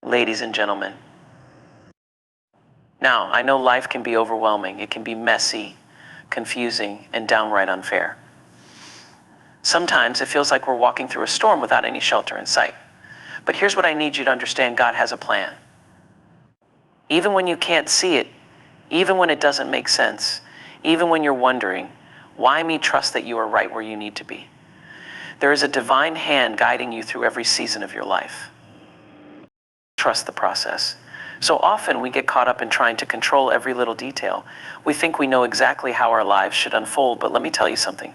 ladies and gentlemen. Now, I know life can be overwhelming. It can be messy, confusing, and downright unfair. Sometimes it feels like we're walking through a storm without any shelter in sight. But here's what I need you to understand: God has a plan. Even when you can't see it, even when it doesn't make sense, even when you're wondering, why me, trust that you are right where you need to be. There is a divine hand guiding you through every season of your life. Trust the process. So often we get caught up in trying to control every little detail. We think we know exactly how our lives should unfold, but let me tell you something.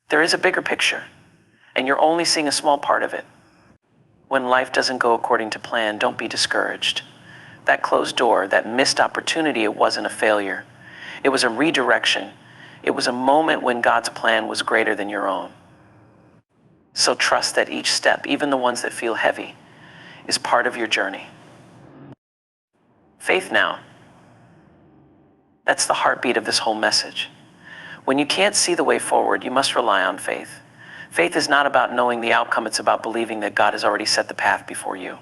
There is a bigger picture, and you're only seeing a small part of it. When life doesn't go according to plan, don't be discouraged. That closed door, that missed opportunity, it wasn't a failure. It was a redirection. It was a moment when God's plan was greater than your own. So trust that each step, even the ones that feel heavy, is part of your journey. Faith now. That's the heartbeat of this whole message. When you can't see the way forward, you must rely on faith. Faith is not about knowing the outcome, it's about believing that God has already set the path before you.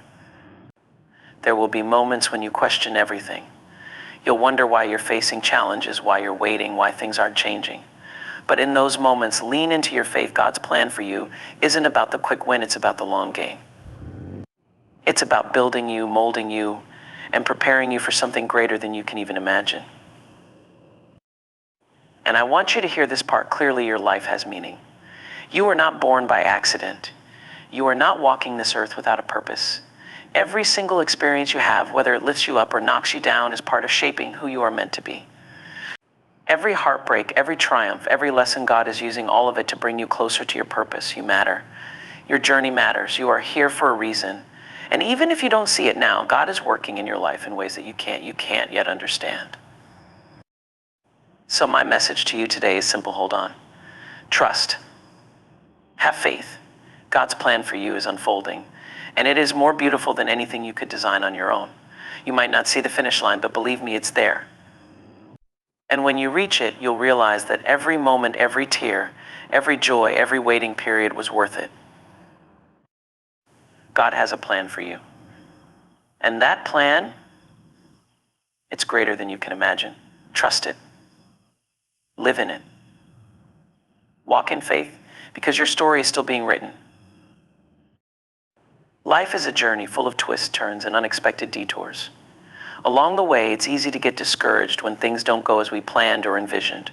There will be moments when you question everything. You'll wonder why you're facing challenges, why you're waiting, why things aren't changing. But in those moments, lean into your faith. God's plan for you isn't about the quick win, it's about the long game. It's about building you, molding you, and preparing you for something greater than you can even imagine. And I want you to hear this part clearly: your life has meaning. You are not born by accident. You are not walking this earth without a purpose. Every single experience you have, whether it lifts you up or knocks you down, is part of shaping who you are meant to be. Every heartbreak, every triumph, every lesson, God is using all of it to bring you closer to your purpose. You matter. Your journey matters. You are here for a reason. And even if you don't see it now, God is working in your life in ways that you can't yet understand. So my message to you today is simple: hold on. Trust. Have faith. God's plan for you is unfolding, and it is more beautiful than anything you could design on your own. You might not see the finish line, but believe me, it's there. And when you reach it, you'll realize that every moment, every tear, every joy, every waiting period was worth it. God has a plan for you. And that plan, it's greater than you can imagine. Trust it. Live in it. Walk in faith, because your story is still being written. Life is a journey full of twists, turns, and unexpected detours. Along the way, it's easy to get discouraged when things don't go as we planned or envisioned.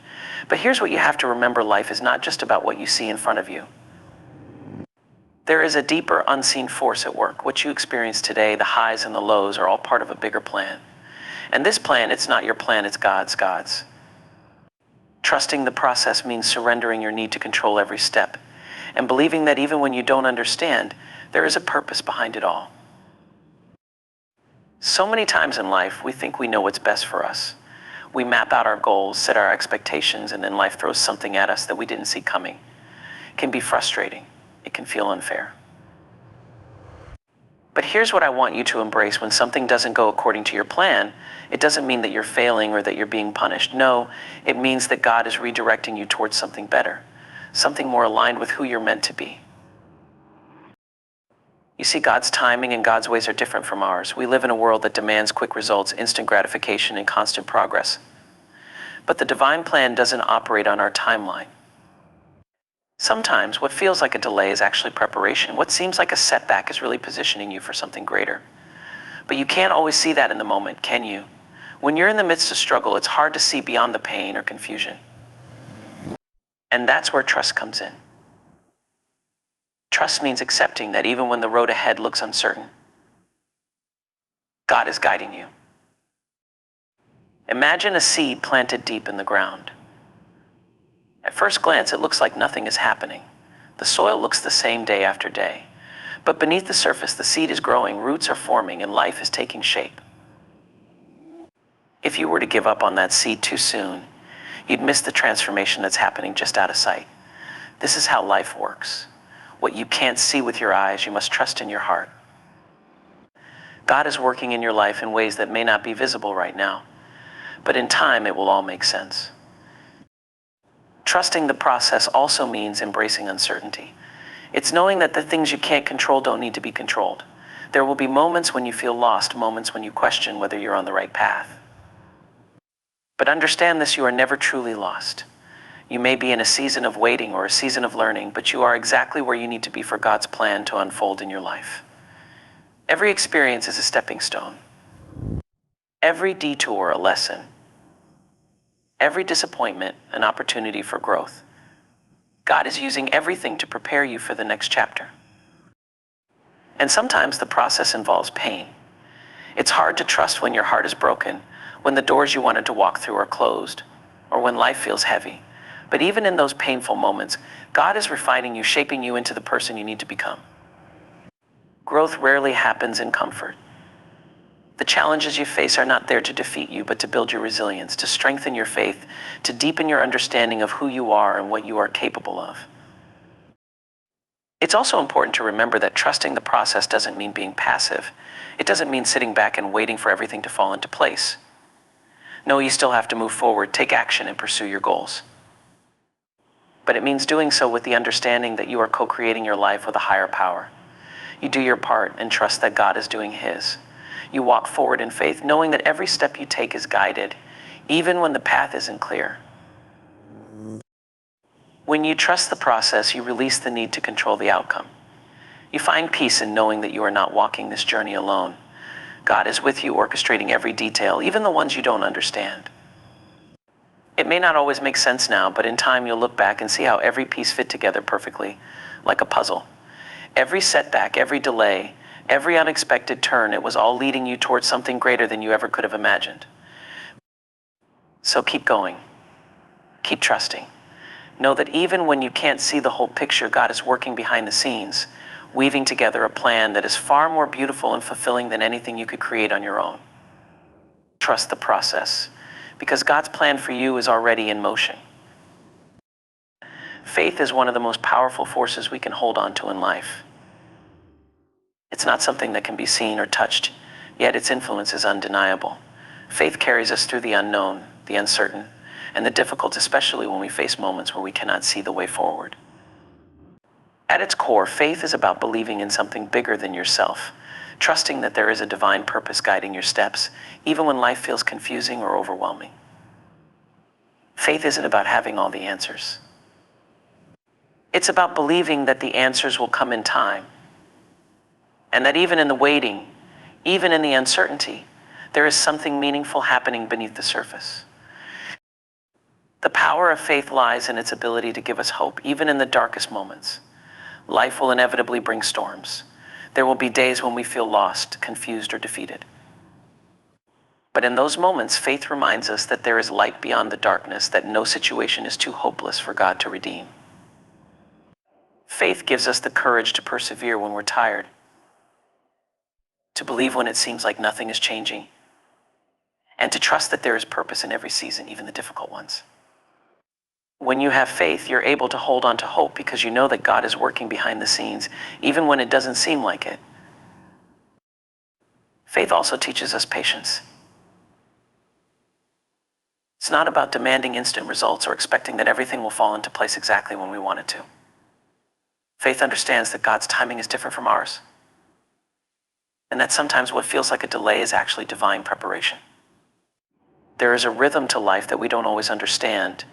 But here's what you have to remember: life is not just about what you see in front of you. There is a deeper, unseen force at work. What you experience today, the highs and the lows, are all part of a bigger plan. And this plan, it's not your plan, it's God's. Trusting the process means surrendering your need to control every step, and believing that even when you don't understand, there is a purpose behind it all. So many times in life, we think we know what's best for us. We map out our goals, set our expectations, and then life throws something at us that we didn't see coming. It can be frustrating. It can feel unfair. But here's what I want you to embrace: when something doesn't go according to your plan, it doesn't mean that you're failing or that you're being punished. No, it means that God is redirecting you towards something better, something more aligned with who you're meant to be. You see, God's timing and God's ways are different from ours. We live in a world that demands quick results, instant gratification, and constant progress. But the divine plan doesn't operate on our timeline. Sometimes what feels like a delay is actually preparation. What seems like a setback is really positioning you for something greater. But you can't always see that in the moment, can you? When you're in the midst of struggle, it's hard to see beyond the pain or confusion. And that's where trust comes in. Trust means accepting that even when the road ahead looks uncertain, God is guiding you. Imagine a seed planted deep in the ground. At first glance, it looks like nothing is happening. The soil looks the same day after day. But beneath the surface, the seed is growing, roots are forming, and life is taking shape. If you were to give up on that seed too soon, you'd miss the transformation that's happening just out of sight. This is how life works. What you can't see with your eyes, you must trust in your heart. God is working in your life in ways that may not be visible right now, but in time it will all make sense. Trusting the process also means embracing uncertainty. It's knowing that the things you can't control don't need to be controlled. There will be moments when you feel lost, moments when you question whether you're on the right path. But understand this, you are never truly lost. You may be in a season of waiting or a season of learning, but you are exactly where you need to be for God's plan to unfold in your life. Every experience is a stepping stone. Every detour a lesson. Every disappointment an opportunity for growth. God is using everything to prepare you for the next chapter. And sometimes the process involves pain. It's hard to trust when your heart is broken, when the doors you wanted to walk through are closed, or when life feels heavy. But even in those painful moments, God is refining you, shaping you into the person you need to become. Growth rarely happens in comfort. The challenges you face are not there to defeat you, but to build your resilience, to strengthen your faith, to deepen your understanding of who you are and what you are capable of. It's also important to remember that trusting the process doesn't mean being passive. It doesn't mean sitting back and waiting for everything to fall into place. No, you still have to move forward, take action, and pursue your goals. But it means doing so with the understanding that you are co-creating your life with a higher power. You do your part and trust that God is doing His. You walk forward in faith, knowing that every step you take is guided, even when the path isn't clear. When you trust the process, you release the need to control the outcome. You find peace in knowing that you are not walking this journey alone. God is with you, orchestrating every detail, even the ones you don't understand. It may not always make sense now, but in time you'll look back and see how every piece fit together perfectly, like a puzzle. Every setback, every delay, every unexpected turn, it was all leading you towards something greater than you ever could have imagined. So keep going. Keep trusting. Know that even when you can't see the whole picture, God is working behind the scenes, weaving together a plan that is far more beautiful and fulfilling than anything you could create on your own. Trust the process, because God's plan for you is already in motion. Faith is one of the most powerful forces we can hold on to in life. It's not something that can be seen or touched, yet its influence is undeniable. Faith carries us through the unknown, the uncertain, and the difficult, especially when we face moments where we cannot see the way forward. At its core, faith is about believing in something bigger than yourself, trusting that there is a divine purpose guiding your steps, even when life feels confusing or overwhelming. Faith isn't about having all the answers. It's about believing that the answers will come in time, and that even in the waiting, even in the uncertainty, there is something meaningful happening beneath the surface. The power of faith lies in its ability to give us hope, even in the darkest moments. Life will inevitably bring storms. There will be days when we feel lost, confused, or defeated. But in those moments, faith reminds us that there is light beyond the darkness, that no situation is too hopeless for God to redeem. Faith gives us the courage to persevere when we're tired, to believe when it seems like nothing is changing, and to trust that there is purpose in every season, even the difficult ones. When you have faith, you're able to hold on to hope because you know that God is working behind the scenes, even when it doesn't seem like it. Faith also teaches us patience. It's not about demanding instant results or expecting that everything will fall into place exactly when we want it to. Faith understands that God's timing is different from ours, and that sometimes what feels like a delay is actually divine preparation. There is a rhythm to life that we don't always understand,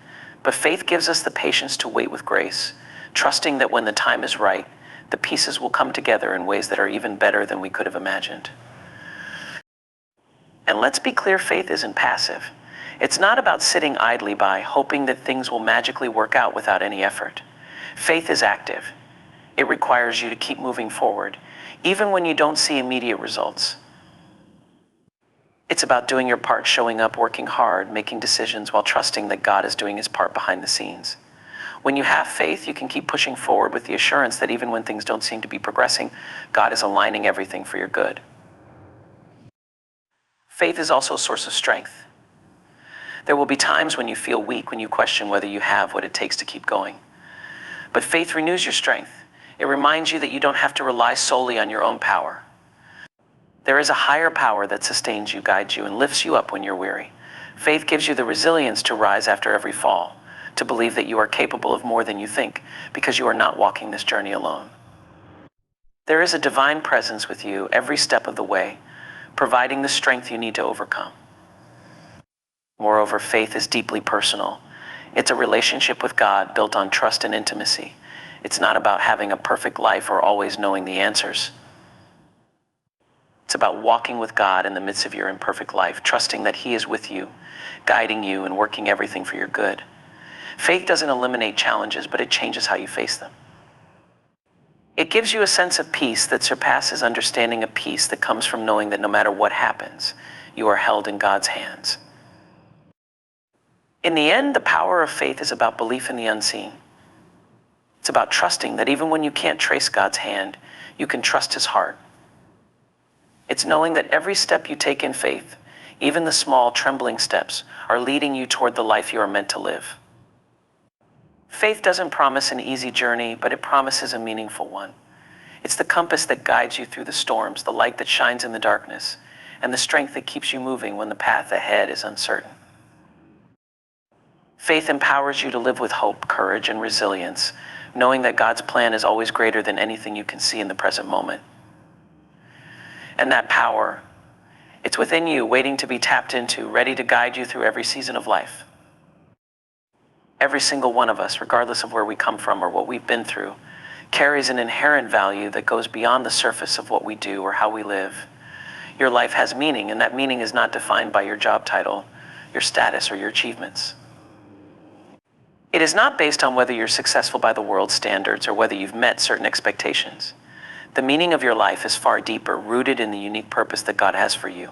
but faith gives us the patience to wait with grace, trusting that when the time is right, the pieces will come together in ways that are even better than we could have imagined. And let's be clear, faith isn't passive. It's not about sitting idly by, hoping that things will magically work out without any effort. Faith is active. It requires you to keep moving forward, even when you don't see immediate results. It's about doing your part, showing up, working hard, making decisions while trusting that God is doing His part behind the scenes. When you have faith, you can keep pushing forward with the assurance that even when things don't seem to be progressing, God is aligning everything for your good. Faith is also a source of strength. There will be times when you feel weak, when you question whether you have what it takes to keep going. But faith renews your strength. It reminds you that you don't have to rely solely on your own power. There is a higher power that sustains you, guides you, and lifts you up when you're weary. Faith gives you the resilience to rise after every fall, to believe that you are capable of more than you think, because you are not walking this journey alone. There is a divine presence with you every step of the way, providing the strength you need to overcome. Moreover, faith is deeply personal. It's a relationship with God built on trust and intimacy. It's not about having a perfect life or always knowing the answers. It's about walking with God in the midst of your imperfect life, trusting that He is with you, guiding you, and working everything for your good. Faith doesn't eliminate challenges, but it changes how you face them. It gives you a sense of peace that surpasses understanding, a peace that comes from knowing that no matter what happens, you are held in God's hands. In the end, the power of faith is about belief in the unseen. It's about trusting that even when you can't trace God's hand, you can trust His heart. It's knowing that every step you take in faith, even the small, trembling steps, are leading you toward the life you are meant to live. Faith doesn't promise an easy journey, but it promises a meaningful one. It's the compass that guides you through the storms, the light that shines in the darkness, and the strength that keeps you moving when the path ahead is uncertain. Faith empowers you to live with hope, courage, and resilience, knowing that God's plan is always greater than anything you can see in the present moment. And that power, it's within you, waiting to be tapped into, ready to guide you through every season of life. Every single one of us, regardless of where we come from or what we've been through, carries an inherent value that goes beyond the surface of what we do or how we live. Your life has meaning, and that meaning is not defined by your job title, your status, or your achievements. It is not based on whether you're successful by the world's standards or whether you've met certain expectations. The meaning of your life is far deeper, rooted in the unique purpose that God has for you.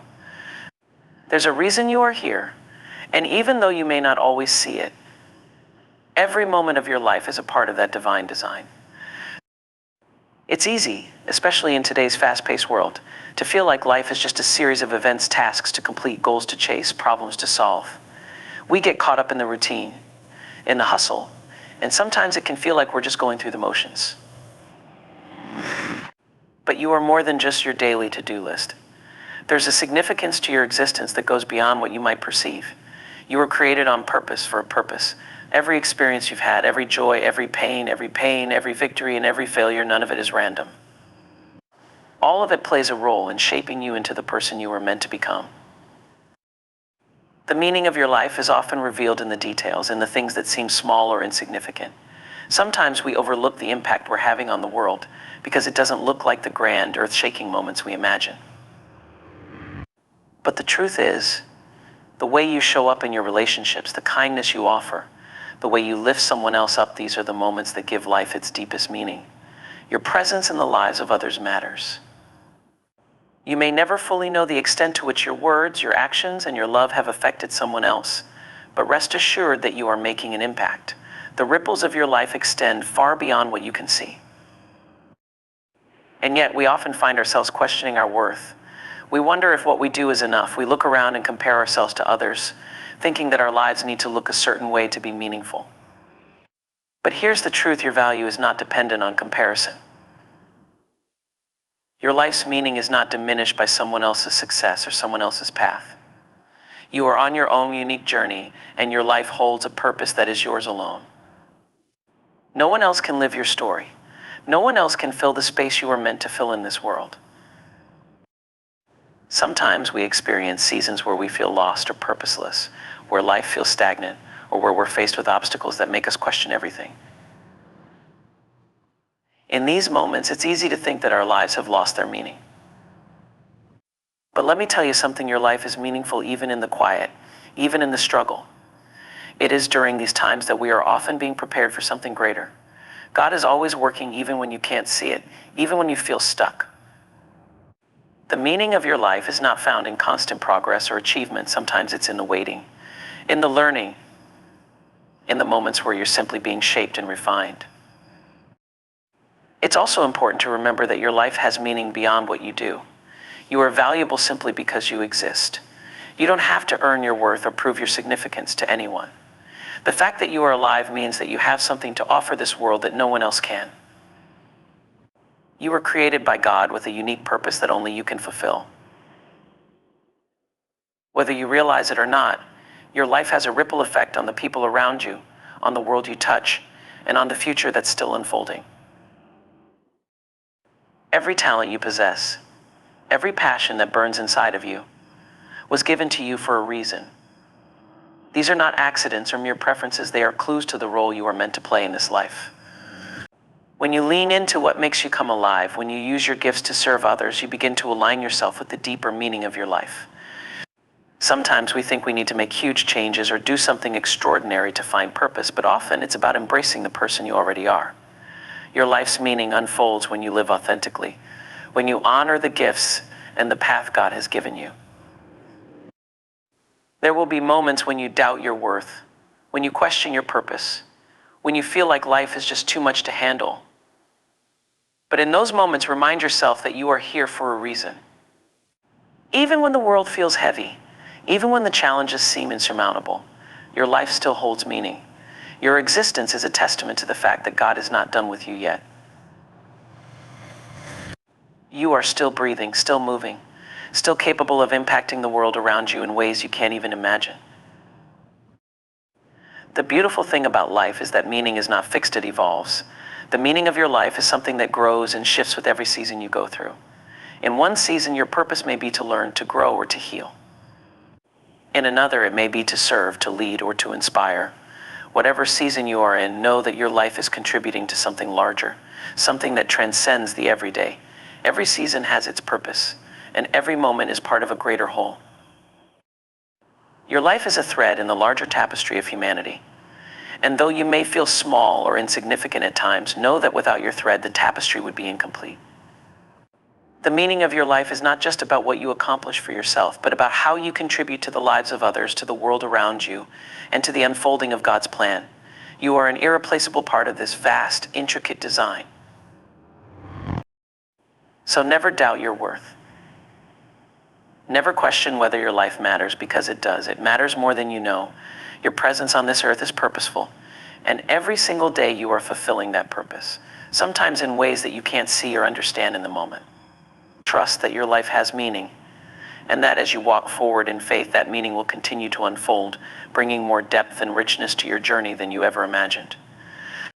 There's a reason you are here, and even though you may not always see it, every moment of your life is a part of that divine design. It's easy, especially in today's fast-paced world, to feel like life is just a series of events, tasks to complete, goals to chase, problems to solve. We get caught up in the routine, in the hustle, and sometimes it can feel like we're just going through the motions. But you are more than just your daily to-do list. There's a significance to your existence that goes beyond what you might perceive. You were created on purpose for a purpose. Every experience you've had, every joy, every pain, every victory, and every failure, none of it is random. All of it plays a role in shaping you into the person you were meant to become. The meaning of your life is often revealed in the details, in the things that seem small or insignificant. Sometimes we overlook the impact we're having on the world because it doesn't look like the grand, earth-shaking moments we imagine. But the truth is, the way you show up in your relationships, the kindness you offer, the way you lift someone else up, these are the moments that give life its deepest meaning. Your presence in the lives of others matters. You may never fully know the extent to which your words, your actions, and your love have affected someone else, but rest assured that you are making an impact. The ripples of your life extend far beyond what you can see. And yet, we often find ourselves questioning our worth. We wonder if what we do is enough. We look around and compare ourselves to others, thinking that our lives need to look a certain way to be meaningful. But here's the truth: your value is not dependent on comparison. Your life's meaning is not diminished by someone else's success or someone else's path. You are on your own unique journey, and your life holds a purpose that is yours alone. No one else can live your story. No one else can fill the space you are meant to fill in this world. Sometimes we experience seasons where we feel lost or purposeless, where life feels stagnant, or where we're faced with obstacles that make us question everything. In these moments, it's easy to think that our lives have lost their meaning. But let me tell you something: your life is meaningful even in the quiet, even in the struggle. It is during these times that we are often being prepared for something greater. God is always working even when you can't see it, even when you feel stuck. The meaning of your life is not found in constant progress or achievement. Sometimes it's in the waiting, in the learning, in the moments where you're simply being shaped and refined. It's also important to remember that your life has meaning beyond what you do. You are valuable simply because you exist. You don't have to earn your worth or prove your significance to anyone. The fact that you are alive means that you have something to offer this world that no one else can. You were created by God with a unique purpose that only you can fulfill. Whether you realize it or not, your life has a ripple effect on the people around you, on the world you touch, and on the future that's still unfolding. Every talent you possess, every passion that burns inside of you, was given to you for a reason. These are not accidents or mere preferences, they are clues to the role you are meant to play in this life. When you lean into what makes you come alive, when you use your gifts to serve others, you begin to align yourself with the deeper meaning of your life. Sometimes we think we need to make huge changes or do something extraordinary to find purpose, but often it's about embracing the person you already are. Your life's meaning unfolds when you live authentically, when you honor the gifts and the path God has given you. There will be moments when you doubt your worth, when you question your purpose, when you feel like life is just too much to handle. But in those moments, remind yourself that you are here for a reason. Even when the world feels heavy, even when the challenges seem insurmountable, your life still holds meaning. Your existence is a testament to the fact that God is not done with you yet. You are still breathing, still moving, still capable of impacting the world around you in ways you can't even imagine. The beautiful thing about life is that meaning is not fixed, it evolves. The meaning of your life is something that grows and shifts with every season you go through. In one season, your purpose may be to learn, to grow, or to heal. In another, it may be to serve, to lead, or to inspire. Whatever season you are in, know that your life is contributing to something larger, something that transcends the everyday. Every season has its purpose, and every moment is part of a greater whole. Your life is a thread in the larger tapestry of humanity. And though you may feel small or insignificant at times, know that without your thread, the tapestry would be incomplete. The meaning of your life is not just about what you accomplish for yourself, but about how you contribute to the lives of others, to the world around you, and to the unfolding of God's plan. You are an irreplaceable part of this vast, intricate design. So never doubt your worth. Never question whether your life matters, because it does. It matters more than you know. Your presence on this earth is purposeful, and every single day you are fulfilling that purpose, sometimes in ways that you can't see or understand in the moment. Trust that your life has meaning, and that as you walk forward in faith, that meaning will continue to unfold, bringing more depth and richness to your journey than you ever imagined.